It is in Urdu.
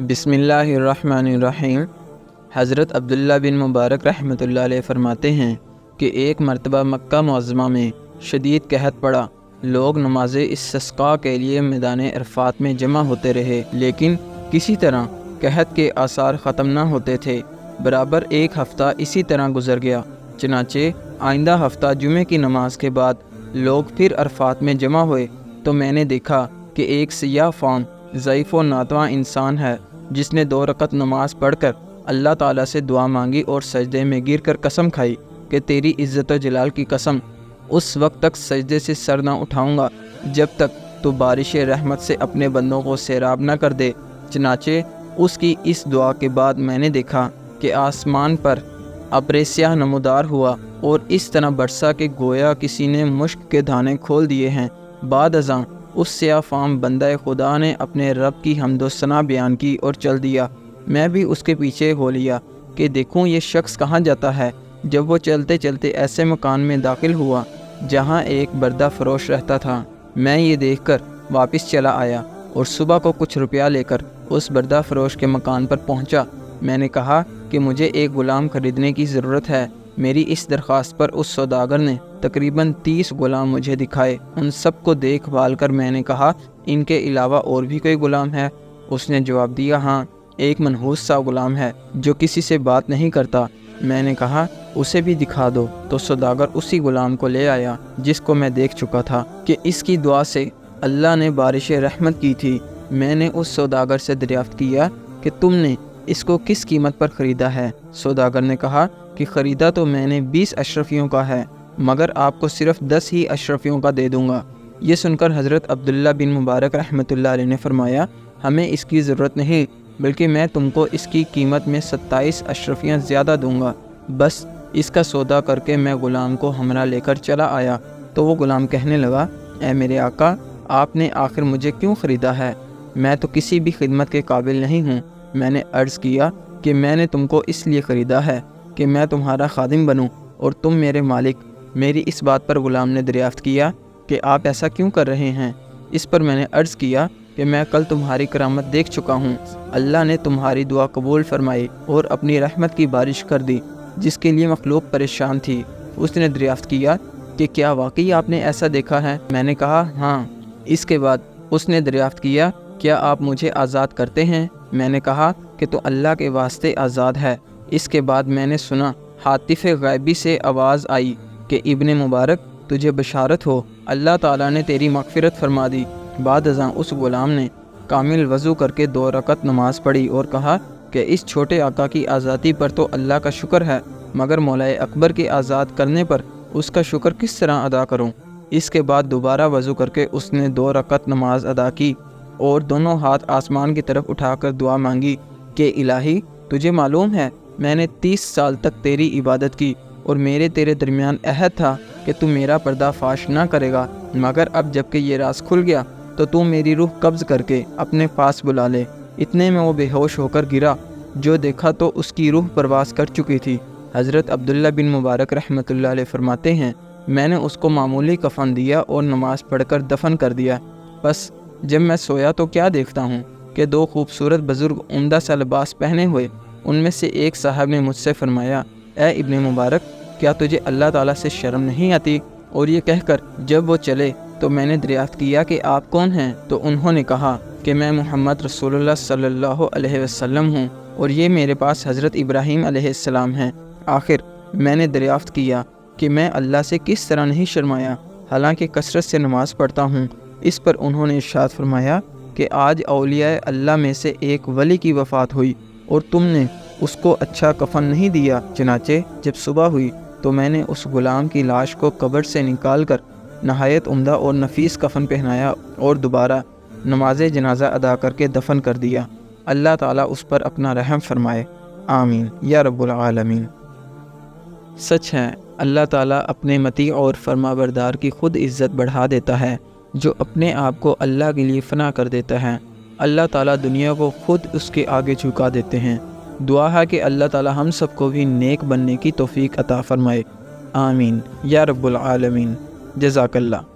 بسم اللہ الرحمن الرحیم۔ حضرت عبداللہ بن مبارک رحمۃ اللہ علیہ فرماتے ہیں کہ ایک مرتبہ مکہ معظمہ میں شدید قحط پڑا۔ لوگ نماز استسقاء کے لیے میدان عرفات میں جمع ہوتے رہے، لیکن کسی طرح قحط کے آثار ختم نہ ہوتے تھے۔ برابر ایک ہفتہ اسی طرح گزر گیا۔ چنانچہ آئندہ ہفتہ جمعے کی نماز کے بعد لوگ پھر عرفات میں جمع ہوئے تو میں نے دیکھا کہ ایک سیاہ فام ضعیف و ناتواں انسان ہے، جس نے 2 رکعت نماز پڑھ کر اللہ تعالیٰ سے دعا مانگی اور سجدے میں گر کر قسم کھائی کہ تیری عزت و جلال کی قسم، اس وقت تک سجدے سے سر نہ اٹھاؤں گا جب تک تو بارش رحمت سے اپنے بندوں کو سیراب نہ کر دے۔ چنانچہ اس کی اس دعا کے بعد میں نے دیکھا کہ آسمان پر ابر سیاہ نمودار ہوا اور اس طرح برسا کہ گویا کسی نے مشک کے دانے کھول دیے ہیں۔ بعد ازاں اس سیاہ فام بندہ خدا نے اپنے رب کی حمد و ثنا بیان کی اور چل دیا۔ میں بھی اس کے پیچھے ہو لیا کہ دیکھوں یہ شخص کہاں جاتا ہے۔ جب وہ چلتے چلتے ایسے مکان میں داخل ہوا جہاں ایک بردہ فروش رہتا تھا، میں یہ دیکھ کر واپس چلا آیا اور صبح کو کچھ روپیہ لے کر اس بردہ فروش کے مکان پر پہنچا۔ میں نے کہا کہ مجھے ایک غلام خریدنے کی ضرورت ہے۔ میری اس درخواست پر اس سوداگر نے تقریباً 30 غلام مجھے دکھائے۔ ان سب کو دیکھ بھال کر میں نے کہا، ان کے علاوہ اور بھی کوئی غلام ہے؟ اس نے جواب دیا، ہاں، ایک منحوس سا غلام ہے جو کسی سے بات نہیں کرتا۔ میں نے کہا، اسے بھی دکھا دو۔ تو سوداگر اسی غلام کو لے آیا جس کو میں دیکھ چکا تھا کہ اس کی دعا سے اللہ نے بارش رحمت کی تھی۔ میں نے اس سوداگر سے دریافت کیا کہ تم نے اس کو کس قیمت پر خریدا ہے؟ سوداگر نے کہا کہ خریدا تو میں نے 20 اشرفیوں کا ہے، مگر آپ کو صرف 10 ہی اشرفیوں کا دے دوں گا۔ یہ سن کر حضرت عبداللہ بن مبارک رحمۃ اللہ علیہ نے فرمایا، ہمیں اس کی ضرورت نہیں، بلکہ میں تم کو اس کی قیمت میں 27 اشرفیاں زیادہ دوں گا۔ بس اس کا سودا کر کے میں غلام کو ہمراہ لے کر چلا آیا تو وہ غلام کہنے لگا، اے میرے آقا، آپ نے آخر مجھے کیوں خریدا ہے؟ میں تو کسی بھی خدمت کے قابل نہیں ہوں۔ میں نے عرض کیا کہ میں نے تم کو اس لیے خریدا ہے کہ میں تمہارا خادم بنوں اور تم میرے مالک۔ میری اس بات پر غلام نے دریافت کیا کہ آپ ایسا کیوں کر رہے ہیں؟ اس پر میں نے عرض کیا کہ میں کل تمہاری کرامت دیکھ چکا ہوں۔ اللہ نے تمہاری دعا قبول فرمائی اور اپنی رحمت کی بارش کر دی جس کے لیے مخلوق پریشان تھی۔ اس نے دریافت کیا کہ کیا واقعی آپ نے ایسا دیکھا ہے؟ میں نے کہا، ہاں۔ اس کے بعد اس نے دریافت کیا، کیا آپ مجھے آزاد کرتے ہیں؟ میں نے کہا کہ تو اللہ کے واسطے آزاد ہے۔ اس کے بعد میں نے سنا ہاتف غیبی سے آواز آئی کہ ابن مبارک، تجھے بشارت ہو، اللہ تعالیٰ نے تیری مغفرت فرما دی۔ بعد ازاں اس غلام نے کامل وضو کر کے 2 رکعت نماز پڑھی اور کہا کہ اس چھوٹے آقا کی آزادی پر تو اللہ کا شکر ہے، مگر مولا اکبر کے آزاد کرنے پر اس کا شکر کس طرح ادا کروں؟ اس کے بعد دوبارہ وضو کر کے اس نے 2 رکعت نماز ادا کی اور دونوں ہاتھ آسمان کی طرف اٹھا کر دعا مانگی کہ الہی، تجھے معلوم ہے میں نے 30 سال تک تیری عبادت کی اور میرے تیرے درمیان عہد تھا کہ تو میرا پردہ فاش نہ کرے گا، مگر اب جب کہ یہ راز کھل گیا تو میری روح قبض کر کے اپنے پاس بلا لے۔ اتنے میں وہ بے ہوش ہو کر گرا، جو دیکھا تو اس کی روح پرواز کر چکی تھی۔ حضرت عبداللہ بن مبارک رحمۃ اللہ علیہ فرماتے ہیں، میں نے اس کو معمولی کفن دیا اور نماز پڑھ کر دفن کر دیا۔ بس جب میں سویا تو کیا دیکھتا ہوں کہ 2 خوبصورت بزرگ عمدہ سا لباس پہنے ہوئے، ان میں سے ایک صاحب نے مجھ سے فرمایا، اے ابن مبارک، کیا تجھے اللہ تعالیٰ سے شرم نہیں آتی؟ اور یہ کہہ کر جب وہ چلے تو میں نے دریافت کیا کہ آپ کون ہیں؟ تو انہوں نے کہا کہ میں محمد رسول اللہ صلی اللہ علیہ وسلم ہوں اور یہ میرے پاس حضرت ابراہیم علیہ السلام ہیں۔ آخر میں نے دریافت کیا کہ میں اللہ سے کس طرح نہیں شرمایا، حالانکہ کثرت سے نماز پڑھتا ہوں۔ اس پر انہوں نے ارشاد فرمایا کہ آج اولیاء اللہ میں سے ایک ولی کی وفات ہوئی اور تم نے اس کو اچھا کفن نہیں دیا۔ چنانچہ جب صبح ہوئی تو میں نے اس غلام کی لاش کو قبر سے نکال کر نہایت عمدہ اور نفیس کفن پہنایا اور دوبارہ نماز جنازہ ادا کر کے دفن کر دیا۔ اللہ تعالیٰ اس پر اپنا رحم فرمائے، آمین یا رب العالمین۔ سچ ہے، اللہ تعالیٰ اپنے مطیع اور فرما بردار کی خود عزت بڑھا دیتا ہے جو اپنے آپ کو اللہ کے لیے فنا کر دیتا ہے۔ اللہ تعالیٰ دنیا کو خود اس کے آگے جھکا دیتے ہیں۔ دعا ہے کہ اللہ تعالیٰ ہم سب کو بھی نیک بننے کی توفیق عطا فرمائے، آمین یا رب العالمین۔ جزاک اللہ۔